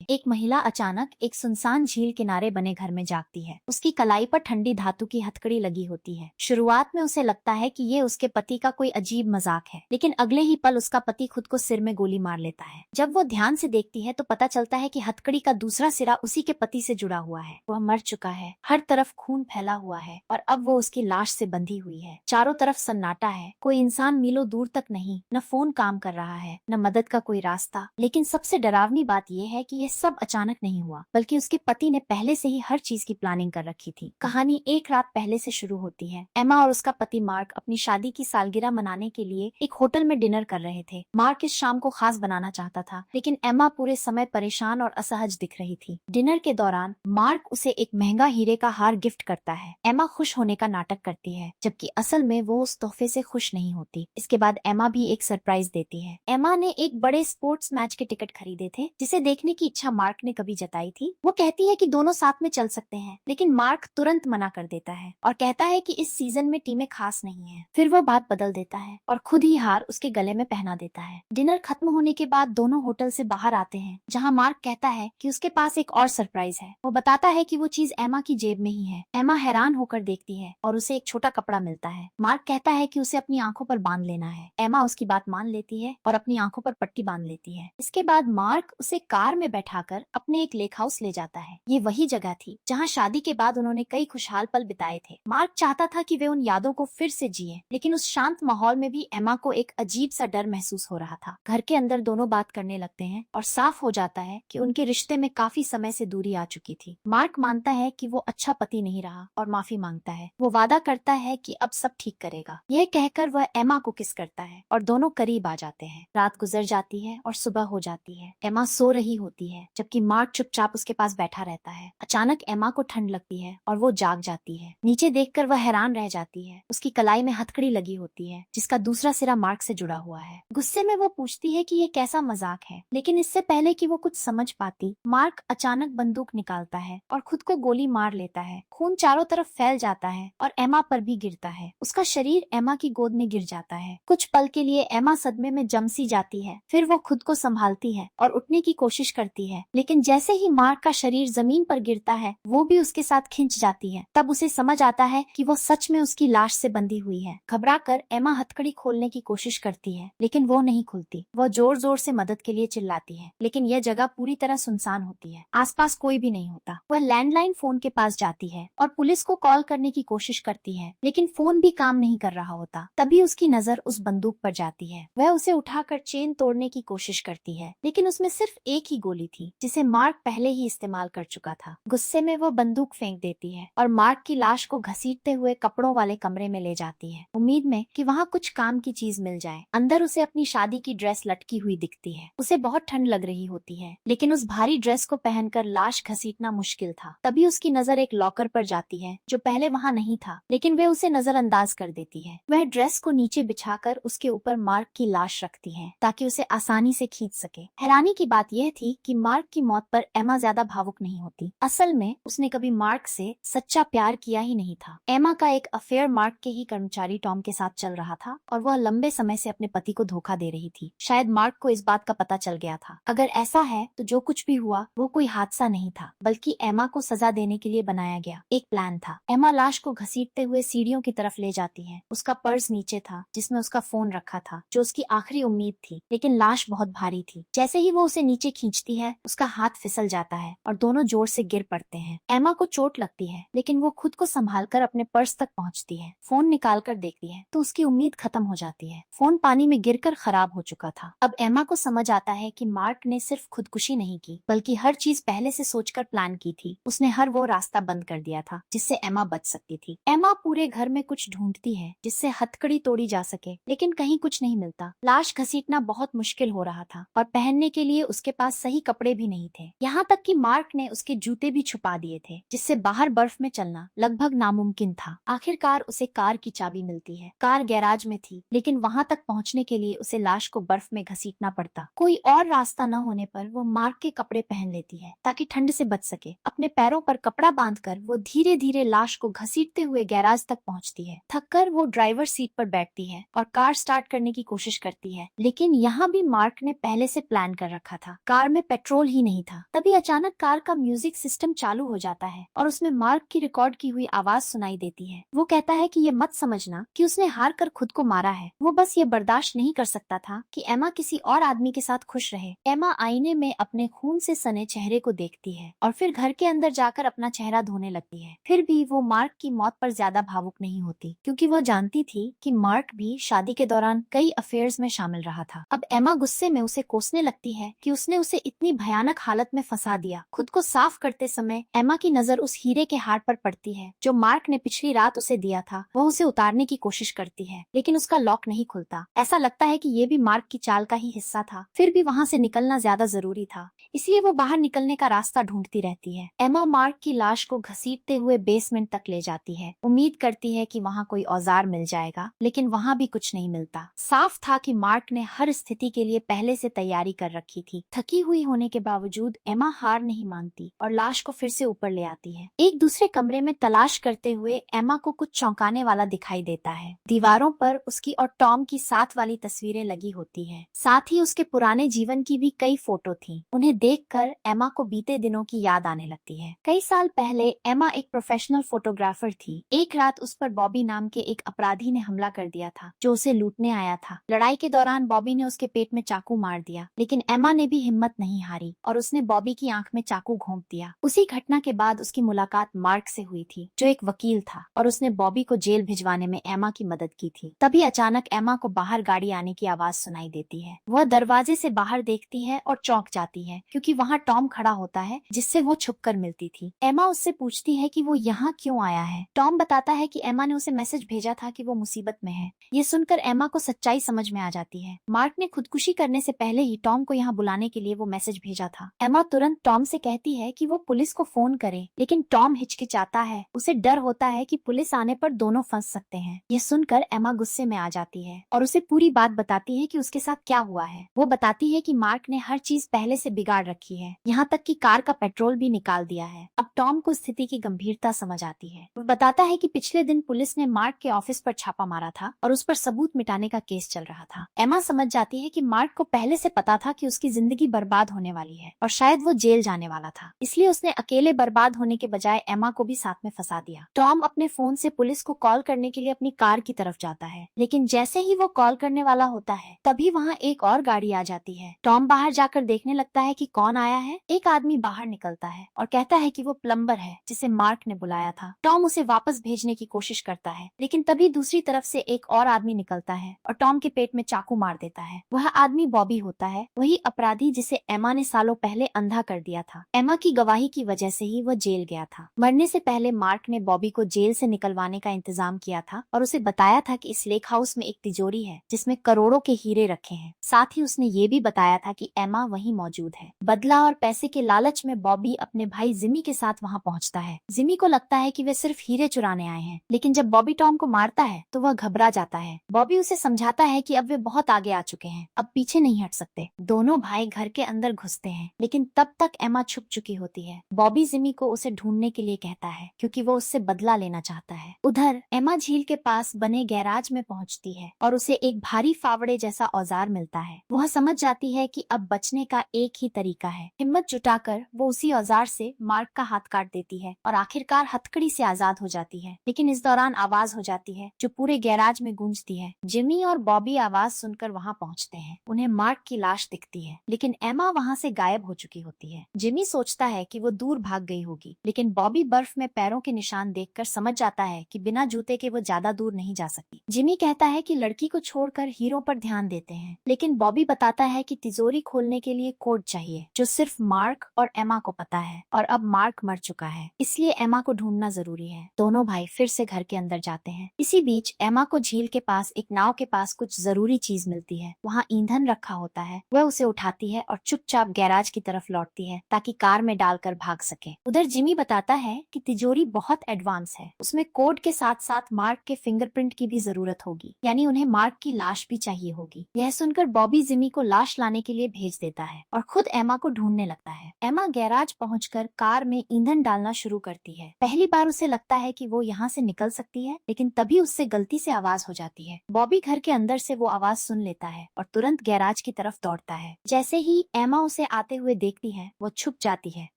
एक महिला अचानक एक सुनसान झील किनारे बने घर में जागती है। उसकी कलाई पर ठंडी धातु की हथकड़ी लगी होती है। शुरुआत में उसे लगता है कि ये उसके पति का कोई अजीब मजाक है, लेकिन अगले ही पल उसका पति खुद को सिर में गोली मार लेता है। जब वो ध्यान से देखती है तो पता चलता है कि हथकड़ी का दूसरा सिरा उसी के पति से जुड़ा हुआ है। वह मर चुका है, हर तरफ खून फैला हुआ है और अब वो उसकी लाश से बंधी हुई है। चारों तरफ सन्नाटा है, कोई इंसान मीलों दूर तक नहीं, न फोन काम कर रहा है, न मदद का कोई रास्ता। लेकिन सबसे डरावनी बात यह है कि ये सब अचानक नहीं हुआ, बल्कि उसके पति ने पहले से ही हर चीज की प्लानिंग कर रखी थी। कहानी एक रात पहले से शुरू होती है। एमा और उसका पति मार्क अपनी शादी की सालगिरह मनाने के लिए एक होटल में डिनर कर रहे थे। मार्क इस शाम को खास बनाना चाहता था, लेकिन एमा पूरे समय परेशान और असहज दिख रही थी। डिनर के दौरान मार्क उसे एक महंगा हीरे का हार गिफ्ट करता है। एमा खुश होने का नाटक करती है, जबकि असल में वो उस तोहफे से खुश नहीं होती। इसके बाद एमा भी एक सरप्राइज देती है। एमा ने एक बड़े स्पोर्ट्स मैच के टिकट खरीदे थे, जिसे देखने की इच्छा मार्क ने कभी जताई थी। वो कहती है कि दोनों साथ में चल सकते हैं, लेकिन मार्क तुरंत मना कर देता है और कहता है कि इस सीजन में टीमें खास नहीं है। फिर वो बात बदल देता है और खुद ही हार उसके गले में पहना देता है। डिनर खत्म होने के बाद दोनों होटल से बाहर आते हैं, जहाँ मार्क कहता है कि उसके पास एक और सरप्राइज है। वो बताता है कि वो चीज एमा की जेब में ही है। एमा हैरान होकर देखती है और उसे एक छोटा कपड़ा मिलता है। मार्क कहता है कि उसे अपनी आंखों पर बांध लेना है। एमा उसकी बात मान लेती है और अपनी आंखों पर पट्टी बांध लेती है। इसके बाद मार्क उसे कार में बैठाकर अपने एक लेक हाउस ले जाता है। ये वही जगह थी जहाँ शादी के बाद उन्होंने कई खुशहाल पल बिताए थे। मार्क चाहता था कि वे उन यादों को फिर से जिए, लेकिन उस शांत माहौल में भी एमा को एक अजीब सा डर महसूस हो रहा था। घर के अंदर दोनों बात करने लगते हैं और साफ हो जाता है कि उनके रिश्ते में काफी समय से दूरी आ चुकी थी। मार्क मानता है कि वो अच्छा पति नहीं रहा और माफी मांगता है। वो वादा करता है कि अब सब ठीक करेगा। यह कहकर वह एमा को किस करता है और दोनों करीब आ जाते हैं। रात गुजर जाती है और सुबह हो जाती है। एमा सो रही होती है, जबकि मार्क चुपचाप उसके पास बैठा रहता है। अचानक एमा को ठंड लगती है और वो जाग जाती है। नीचे देखकर वह हैरान रह जाती है। उसकी कलाई में हथकड़ी लगी होती है, जिसका दूसरा सिरा मार्क से जुड़ा हुआ है। गुस्से में वो पूछती है कि ये कैसा मजाक है, लेकिन इससे पहले कि वो कुछ समझ पाती, मार्क अचानक बंदूक निकालता है और खुद को गोली मार लेता है। खून चारों तरफ फैल जाता है और एमा पर भी गिरता है। उसका शरीर एमा की गोद में गिर जाता है। कुछ पल के लिए एमा सदमे में जम सी जाती है। फिर वो खुद को संभालती है और उठने की कोशिश करती है, लेकिन जैसे ही मार्क का शरीर जमीन पर गिरता है, वो भी उसके साथ खिंच जाती है। तब उसे समझ आता है कि वो सच में उसकी लाश से बंधी हुई है। घबराकर एमा हथकड़ी खोलने की कोशिश करती है, लेकिन वो नहीं खुलती। वह जोर जोर से मदद के लिए चिल्लाती है, लेकिन यह जगह पूरी तरह सुनसान होती है। आसपास कोई भी नहीं होता। वह लैंडलाइन फोन के पास जाती है और पुलिस को कॉल करने की कोशिश करती है, लेकिन फोन भी काम नहीं कर रहा होता। तभी उसकी नजर उस बंदूक पर जाती है। वह उसे उठाकर चेन तोड़ने की कोशिश करती है, लेकिन उसमें सिर्फ एक ही गोली थी, जिसे मार्क पहले ही इस्तेमाल कर चुका था। गुस्से में वो बंदूक फेंक देती है और मार्क की लाश को घसीटते हुए कपड़ों वाले कमरे में ले जाती है, उम्मीद में कि वहाँ कुछ काम की चीज मिल जाए। अंदर उसे अपनी शादी की ड्रेस लटकी हुई दिखती है। उसे बहुत ठंड लग रही होती है, लेकिन उस भारी ड्रेस को पहनकर लाश घसीटना मुश्किल था। तभी उसकी नजर एक लॉकर पर जाती है, जो पहले वहाँ नहीं था, लेकिन वे उसे नजरअंदाज कर देती है। वह ड्रेस को नीचे बिछाकर उसके ऊपर मार्क की लाश रखती है, ताकि उसे आसानी से खींच सके। हैरानी की बात यह थी कि मार्क की मौत पर एमा ज्यादा भावुक नहीं होती। असल में उसने कभी मार्क से सच्चा प्यार किया ही नहीं था। एमा का एक अफेयर मार्क के ही कर्मचारी टॉम के साथ चल रहा था और वह लंबे समय से अपने पति को धोखा दे रही थी। शायद मार्क को इस बात का पता चल गया था। अगर ऐसा है तो जो कुछ भी हुआ वो कोई हादसा नहीं था, बल्कि एमा को सजा देने के लिए बनाया गया एक प्लान था। एमा लाश को घसीटते हुए सीढ़ियों की तरफ ले जाती है। उसका पर्स नीचे था, जिसमें उसका फोन रखा था, जो उसकी आखिरी उम्मीद थी, लेकिन लाश बहुत भारी थी। जैसे ही वो उसे नीचे खींचती है, उसका हाथ फिसल जाता है और दोनों जोर से गिर पड़ते हैं। एमा को चोट लगती है, लेकिन वो खुद को संभालकर अपने पर्स तक पहुंचती है। फोन निकाल कर देखती है तो उसकी उम्मीद खत्म हो जाती है। फोन पानी में गिरकर खराब हो चुका था। अब एमा को समझ आता है कि मार्क ने सिर्फ खुदकुशी नहीं की, बल्कि हर चीज पहले से सोचकर प्लान की थी। उसने हर वो रास्ता बंद कर दिया था जिससे एमा बच सकती थी। एमा पूरे घर में कुछ ढूंढती है जिससे हथकड़ी तोड़ी जा सके, लेकिन कहीं कुछ नहीं मिलता। लाश घसीटना बहुत मुश्किल हो रहा था और पहनने के लिए उसके पास सही कपड़े भी नहीं थे। यहाँ तक कि मार्क ने उसके जूते भी छुपा दिए थे, जिससे बाहर बर्फ में चलना लगभग नामुमकिन था। आखिरकार उसे कार की चाबी मिलती है। कार गैराज में थी, लेकिन वहाँ तक पहुँचने के लिए उसे लाश को बर्फ में घसीटना पड़ता। कोई और रास्ता न होने पर वो मार्क के कपड़े पहन लेती है ताकि ठंड से बच सके। अपने पैरों पर कपड़ा बांधकर वो धीरे धीरे लाश को घसीटते हुए गैराज तक पहुँचती है। थककर वो ड्राइवर सीट पर बैठती है और कार स्टार्ट करने की कोशिश करती है, लेकिन यहाँ भी मार्क ने पहले से प्लान कर रखा था। कार में पेट्रोल पेट्रोल ही नहीं था। तभी अचानक कार का म्यूजिक सिस्टम चालू हो जाता है और उसमें मार्क की रिकॉर्ड की हुई आवाज सुनाई देती है। वो कहता है कि ये मत समझना कि उसने हार कर खुद को मारा है, वो बस ये बर्दाश्त नहीं कर सकता था कि एमा किसी और आदमी के साथ खुश रहे। एमा आईने में अपने खून से सने चेहरे को देखती है और फिर घर के अंदर जाकर अपना चेहरा धोने लगती है। फिर भी वो मार्क की मौत पर ज्यादा भावुक नहीं होती, क्योंकि वो जानती थी कि मार्क भी शादी के दौरान कई अफेयर्स में शामिल रहा था। अब एमा गुस्से में उसे कोसने लगती है कि उसने उसे इतनी भयानक हालत में फंसा दिया। खुद को साफ करते समय एमा की नजर उस हीरे के हार पर पड़ती है जो मार्क ने पिछली रात उसे दिया था। वह उसे उतारने की कोशिश करती है, लेकिन उसका लॉक नहीं खुलता। ऐसा लगता है कि ये भी मार्क की चाल का ही हिस्सा था। फिर भी वहाँ से निकलना ज्यादा जरूरी था, इसलिए वो बाहर निकलने का रास्ता ढूंढती रहती है। एमा मार्क की लाश को घसीटते हुए बेसमेंट तक ले जाती है। उम्मीद करती है कि वहाँ कोई औजार मिल जाएगा, लेकिन वहाँ भी कुछ नहीं मिलता। साफ था कि मार्क ने हर स्थिति के लिए पहले से तैयारी कर रखी थी। थकी हुई होने के बावजूद एमा हार नहीं मानती और लाश को फिर से ऊपर ले आती है। एक दूसरे कमरे में तलाश करते हुए एमा को कुछ चौंकाने वाला दिखाई देता है। दीवारों पर उसकी और टॉम की साथ वाली तस्वीरें लगी होती है। साथ ही उसके पुराने जीवन की भी कई फोटो थी। उन्हें देखकर एमा को बीते दिनों की याद आने लगती है। कई साल पहले एमा एक प्रोफेशनल फोटोग्राफर थी। एक रात उस पर बॉबी नाम के एक अपराधी ने हमला कर दिया था जो उसे लूटने आया था। लड़ाई के दौरान बॉबी ने उसके पेट में चाकू मार दिया, लेकिन एमा ने भी हिम्मत नहीं हारी और उसने बॉबी की आंख में चाकू घोंप दिया। उसी घटना के बाद उसकी मुलाकात मार्क से हुई थी, जो एक वकील था, और उसने बॉबी को जेल भिजवाने में एमा की मदद की थी। तभी अचानक एमा को बाहर गाड़ी आने की आवाज सुनाई देती है। वह दरवाजे से बाहर देखती है और चौंक जाती है, क्योंकि वहाँ टॉम खड़ा होता है जिससे वो छुपकर मिलती थी। एमा उससे पूछती है कि वो यहाँ क्यों आया है। टॉम बताता है कि एमा ने उसे मैसेज भेजा था कि वो मुसीबत में है। ये सुनकर एमा को सच्चाई समझ में आ जाती है। मार्क ने खुदकुशी करने से पहले ही टॉम को यहाँ बुलाने के लिए वो मैसेज भेजा था। एमा तुरंत टॉम से कहती है कि वो पुलिस को फोन करे, लेकिन टॉम हिचकिचाता है। उसे डर होता है कि पुलिस आने पर दोनों फंस सकते हैं। ये सुनकर एमा गुस्से में आ जाती है और उसे पूरी बात बताती है कि उसके साथ क्या हुआ है। वो बताती है कि मार्क ने हर चीज पहले से बिगाड़ रखी है, यहाँ तक कि कार का पेट्रोल भी निकाल दिया है। अब टॉम को स्थिति की गंभीरता समझ आती है। वो बताता है कि पिछले दिन पुलिस ने मार्क के ऑफिस पर छापा मारा था और उस पर सबूत मिटाने का केस चल रहा था। एमा समझ जाती है कि मार्क को पहले से पता था कि उसकी जिंदगी बर्बाद होने वाली है और शायद वो जेल जाने वाला था, इसलिए उसने अकेले बर्बाद होने के बजाय एमा को भी साथ में फंसा दिया। टॉम अपने फोन से पुलिस को कॉल करने के लिए अपनी कार की तरफ जाता है, लेकिन जैसे ही वो कॉल करने वाला होता है तभी वहाँ एक और गाड़ी आ जाती है। टॉम बाहर जाकर देखने लगता है कि कौन आया है। एक आदमी बाहर निकलता है और कहता है कि वो प्लम्बर है जिसे मार्क ने बुलाया था। टॉम उसे वापस भेजने की कोशिश करता है, लेकिन तभी दूसरी तरफ से एक और आदमी निकलता है और टॉम के पेट में चाकू मार देता है। वह आदमी बॉबी होता है, वही अपराधी जिसे एमा ने सालों पहले अंधा कर दिया था। एमा की गवाही की वजह से ही वह जेल गया था। मरने से पहले मार्क ने बॉबी को जेल से निकलवाने का इंतजाम किया था और उसे बताया था कि इस लेक हाउस में एक तिजोरी है जिसमें करोड़ों के हीरे रखे हैं। साथ ही उसने ये भी बताया था कि एमा वहीं मौजूद है। बदला और पैसे के लालच में बॉबी अपने भाई जिमी के साथ वहाँ पहुँचता है। जिमी को लगता है कि वे सिर्फ हीरे चुराने आए हैं, लेकिन जब बॉबी टॉम को मारता है तो वह घबरा जाता है। बॉबी उसे समझाता है कि अब वे बहुत आगे आ चुके हैं, अब पीछे नहीं हट सकते। दोनों भाई घर के अंदर घुसते हैं, लेकिन तब तक एमा छुप चुकी होती है। बॉबी जिमी को उसे ढूंढने के लिए कहता है, क्योंकि वो उससे बदला लेना चाहता है। उधर एमा झील के पास बने गैराज में पहुंचती है और उसे एक भारी फावड़े जैसा औजार मिलता है। वह समझ जाती है कि अब बचने का एक ही तरीका है। हिम्मत जुटाकर वो उसी औजार से मार्क का हाथ काट देती है और आखिरकार हथकड़ी से आजाद हो जाती है। लेकिन इस दौरान आवाज हो जाती है जो पूरे गैराज में गूंजती है। जिमी और बॉबी आवाज सुनकर वहाँ पहुँचते हैं। उन्हें मार्क की लाश दिखती है, लेकिन एमा वहाँ से गायब हो चुकी होती है। जिमी सोचता है कि वो दूर भाग गई होगी, लेकिन बॉबी बर्फ में पैरों के निशान देखकर समझ जाता है कि बिना जूते के वो ज्यादा दूर नहीं जा सकती। जिमी कहता है कि लड़की को छोड़कर हीरो पर ध्यान देते हैं, लेकिन बॉबी बताता है कि तिजोरी खोलने के लिए कोड चाहिए जो सिर्फ मार्क और एमा को पता है, और अब मार्क मर चुका है, इसलिए एमा को ढूंढना जरूरी है। दोनों भाई फिर से घर के अंदर जाते हैं। इसी बीच एमा को झील के पास एक नाव के पास कुछ जरूरी चीज मिलती है। वहाँ ईंधन रखा होता है। वह उसे उठाती है और चुपचाप गैराज की तरफ लौटती है ताकि कार में डालकर भाग सके। उधर जिमी बताता है कि तिजोरी बहुत एडवांस है, उसमें कोड के साथ साथ मार्क के फिंगरप्रिंट की भी जरूरत होगी, यानी उन्हें मार्क की लाश भी चाहिए होगी। यह सुनकर बॉबी जिमी को लाश लाने के लिए भेज देता है और खुद एमा को ढूंढने लगता है। एमा गैराज पहुंचकर कार में ईंधन डालना शुरू करती है। पहली बार उसे लगता है कि वो यहाँ से निकल सकती है, लेकिन तभी उससे गलती से आवाज हो जाती है। बॉबी घर के अंदर से वो आवाज सुन लेता है और तुरंत गैराज की तरफ दौड़ता है। जैसे ही एमा उसे उसे आते हुए देखती है वो छुप जाती है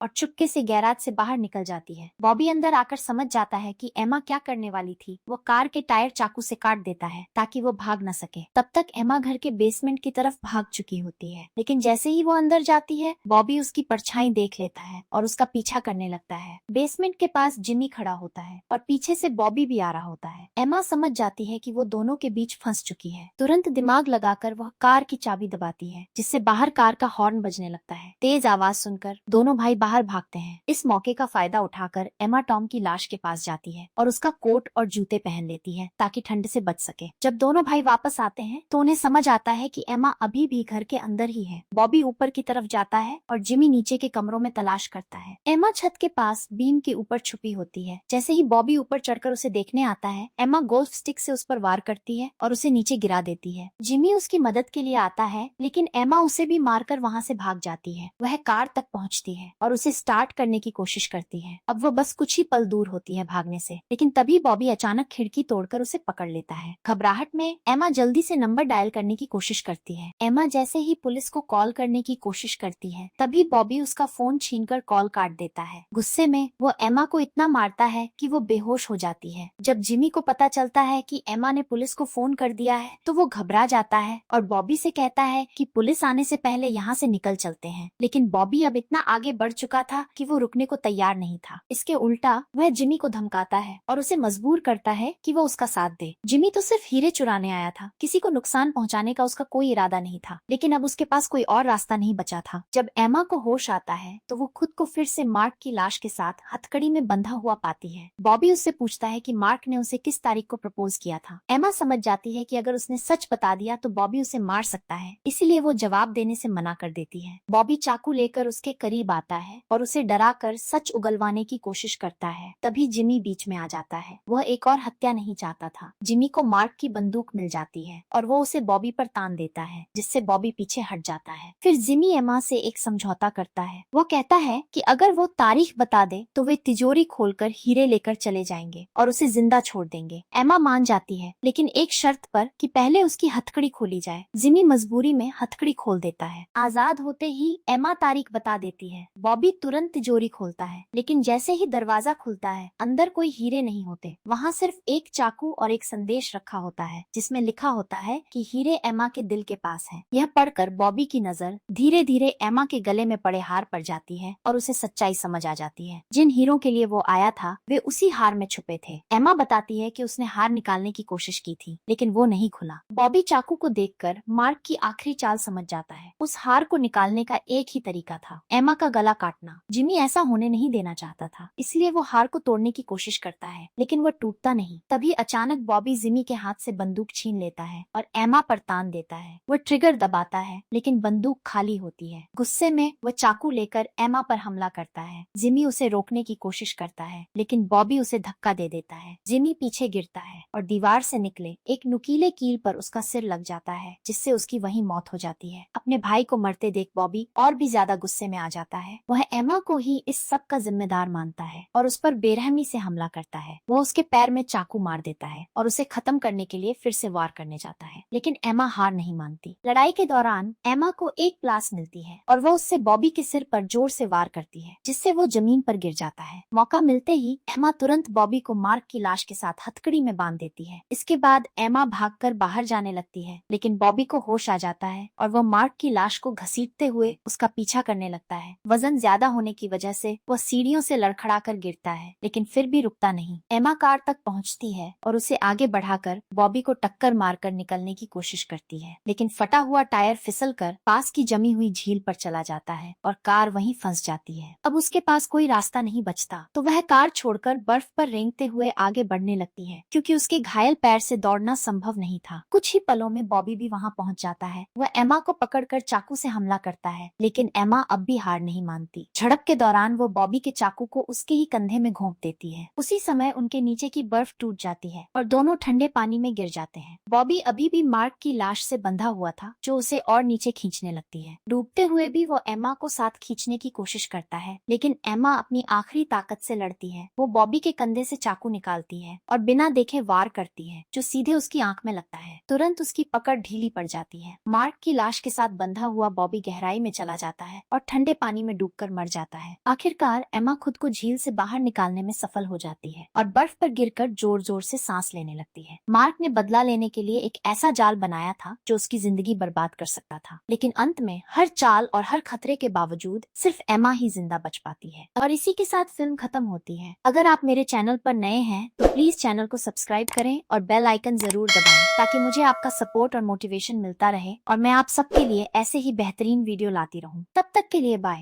और चुपके से गैराज से बाहर निकल जाती है। बॉबी अंदर आकर समझ जाता है कि एमा क्या करने वाली थी। वो कार के टायर चाकू से काट देता है ताकि वो भाग न सके। तब तक एमा घर के बेसमेंट की तरफ भाग चुकी होती है, लेकिन जैसे ही वो अंदर जाती है बॉबी उसकी परछाई देख लेता है और उसका पीछा करने लगता है। बेसमेंट के पास जिमी खड़ा होता है और पीछे से बॉबी भी आ रहा होता है। एमा समझ जाती है कि वो दोनों के बीच फंस चुकी है। तुरंत दिमाग लगाकर वह कार की चाबी दबाती है, जिससे बाहर कार का हॉर्न बजने लगता है। तेज आवाज सुनकर दोनों भाई बाहर भागते हैं। इस मौके का फायदा उठाकर एमा टॉम की लाश के पास जाती है और उसका कोट और जूते पहन लेती है ताकि ठंड से बच सके। जब दोनों भाई वापस आते हैं तो उन्हें समझ आता है कि एमा अभी भी घर के अंदर ही है। बॉबी ऊपर की तरफ जाता है और जिमी नीचे के कमरों में तलाश करता है। एमा छत के पास बीम के ऊपर छुपी होती है। जैसे ही बॉबी ऊपर चढ़कर उसे देखने आता है, एमा गोल्फ स्टिक से उस पर वार करती है और उसे नीचे गिरा देती है। जिमी उसकी मदद के लिए आता है, लेकिन एमा उसे भी मारकर वहाँ से भाग जाती है। वह कार तक पहुँचती है और उसे स्टार्ट करने की कोशिश करती है। अब वो बस कुछ ही पल दूर होती है भागने से, लेकिन तभी बॉबी अचानक खिड़की तोड़कर उसे पकड़ लेता है। घबराहट में एमा जल्दी से नंबर डायल करने की कोशिश करती है। एमा जैसे ही पुलिस को कॉल करने की कोशिश करती है, तभी बॉबी उसका फोन छीनकर कॉल काट देता है। गुस्से में वो एमा को इतना मारता है कि वो बेहोश हो जाती है। जब जिमी को पता चलता है कि एमा ने पुलिस को फोन कर दिया है तो वो घबरा जाता है और बॉबी से कहता है कि पुलिस आने से पहले यहाँ से निकल चलते हैं। लेकिन बॉबी अब इतना आगे बढ़ चुका था कि वो रुकने को तैयार नहीं था। इसके उल्टा वह जिमी को धमकाता है और उसे मजबूर करता है कि वो उसका साथ दे। जिमी तो सिर्फ हीरे चुराने आया था, किसी को नुकसान पहुंचाने का उसका कोई इरादा नहीं था, लेकिन अब उसके पास कोई और रास्ता नहीं बचा था। जब एमा को होश आता है तो वो खुद को फिर से मार्क की लाश के साथ हथकड़ी में बंधा हुआ पाती है। बॉबी उससे पूछता है कि मार्क ने उसे किस तारीख को प्रपोज किया था। एमा समझ जाती है कि अगर उसने सच बता दिया तो बॉबी उसे मार सकता है, इसीलिए वो जवाब देने से मना कर देती है। बॉबी चाकू लेकर उसके करीब आता है और उसे डराकर सच उगलवाने की कोशिश करता है। तभी जिमी बीच में आ जाता है। वह एक और हत्या नहीं चाहता था। जिमी को मार्क की बंदूक मिल जाती है और वो उसे बॉबी पर तान देता है, जिससे बॉबी पीछे हट जाता है। फिर जिमी एमा से एक समझौता करता है। वो कहता है कि अगर वो तारीख बता दे तो वे तिजोरी खोलकर हीरे लेकर चले जाएंगे और उसे जिंदा छोड़ देंगे। एमा मान जाती है, लेकिन एक शर्त पर कि पहले उसकी हथकड़ी खोली जाए। जिमी मजबूरी में हथकड़ी खोल देता है। आजाद होते ही एमा तारीख बता देती है। बॉबी तुरंत तिजोरी खोलता है, लेकिन जैसे ही दरवाजा खुलता है अंदर कोई हीरे नहीं होते। वहाँ सिर्फ एक चाकू और एक संदेश रखा होता है, जिसमें लिखा होता है कि हीरे एमा के दिल के पास हैं। यह पढ़कर बॉबी की नजर धीरे धीरे एमा के गले में पड़े हार पर जाती है और उसे सच्चाई समझ आ जाती है। जिन हीरों के लिए वो आया था वे उसी हार में छुपे थे। एमा बताती है कि उसने हार निकालने की कोशिश की थी, लेकिन वो नहीं खुला। बॉबी चाकू को देखकर मार्क की आखिरी चाल समझ जाता है। उस हार को निकालने का एक ही तरीका था, एमा का गला काटना। जिमी ऐसा होने नहीं देना चाहता था, इसलिए वो हार को तोड़ने की कोशिश करता है, लेकिन वो टूटता नहीं। तभी अचानक बॉबी जिमी के हाथ से बंदूक छीन लेता है और एमा पर तान देता है। वो ट्रिगर दबाता है, लेकिन बंदूक खाली होती है। गुस्से में वो चाकू लेकर एमा पर हमला करता है। जिमी उसे रोकने की कोशिश करता है, लेकिन बॉबी उसे धक्का दे देता है। जिमी पीछे गिरता है और दीवार से निकले एक नुकीले कील पर उसका सिर लग जाता है, जिससे उसकी वहीं मौत हो जाती है। अपने भाई को मरते देख बॉबी और भी ज्यादा गुस्से में आ जाता है। वह एमा को ही इस सब का जिम्मेदार मानता है और उस पर बेरहमी से हमला करता है। वो उसके पैर में चाकू मार देता है और उसे खत्म करने के लिए फिर से वार करने जाता है, लेकिन एमा हार नहीं मानती। लड़ाई के दौरान एमा को एक प्लास मिलती है और वह उससे बॉबी के सिर पर जोर से वार करती है, जिससे वो जमीन पर गिर जाता है। मौका मिलते ही एमा तुरंत बॉबी को मार्क की लाश के साथ हथकड़ी में बांध देती है। इसके बाद एमा भागकर बाहर जाने लगती है, लेकिन बॉबी को होश आ जाता है और वह मार्क की लाश को घसीटते हुए उसका पीछा करने लगता है। वजन ज्यादा होने की वजह से वह सीढ़ियों से लड़खड़ाकर गिरता है, लेकिन फिर भी रुकता नहीं। एमा कार तक पहुंचती है और उसे आगे बढ़ाकर बॉबी को टक्कर मारकर निकलने की कोशिश करती है, लेकिन फटा हुआ टायर फिसलकर पास की जमी हुई झील पर चला जाता है और कार वहीं फंस जाती है। अब उसके पास कोई रास्ता नहीं बचता, तो वह कार छोड़कर बर्फ पर रेंगते हुए आगे बढ़ने लगती है, क्योंकि उसके घायल पैर से दौड़ना संभव नहीं था। कुछ ही पलों में बॉबी भी वहाँ पहुँच जाता है। वह एमा को पकड़कर चाकू से हमला करता है, लेकिन एमा अब भी हार नहीं मानती। झड़प के दौरान वो बॉबी के चाकू को उसके ही कंधे में घोंप देती है। उसी समय उनके नीचे की बर्फ टूट जाती है और दोनों ठंडे पानी में गिर जाते हैं। बॉबी अभी भी मार्क की लाश से बंधा हुआ था, जो उसे और नीचे खींचने लगती है। डूबते हुए भी वो एमा को साथ खींचने की कोशिश करता है, लेकिन एमा अपनी आखिरी ताकत से लड़ती है। वो बॉबी के कंधे से चाकू निकालती है और बिना देखे वार करती है, जो सीधे उसकी आंख में लगता है। तुरंत उसकी पकड़ ढीली पड़ जाती है। मार्क की लाश के साथ बंधा हुआ बॉबी गहराई गहराई में चला जाता है और ठंडे पानी में डूबकर मर जाता है। आखिरकार एमा खुद को झील से बाहर निकालने में सफल हो जाती है और बर्फ पर गिरकर जोर जोर से सांस लेने लगती है। मार्क ने बदला लेने के लिए एक ऐसा जाल बनाया था जो उसकी जिंदगी बर्बाद कर सकता था, लेकिन अंत में हर चाल और हर खतरे के बावजूद सिर्फ एमा ही जिंदा बच पाती है। और इसी के साथ फिल्म खत्म होती है। अगर आप मेरे चैनल पर नए हैं तो प्लीज चैनल को सब्सक्राइब करें और बेल आइकन जरूर दबाएं ताकि मुझे आपका सपोर्ट और मोटिवेशन मिलता रहे और मैं आप सबके लिए ऐसे ही बेहतरीन वीडियो लाती रहूं। तब तक के लिए बाय।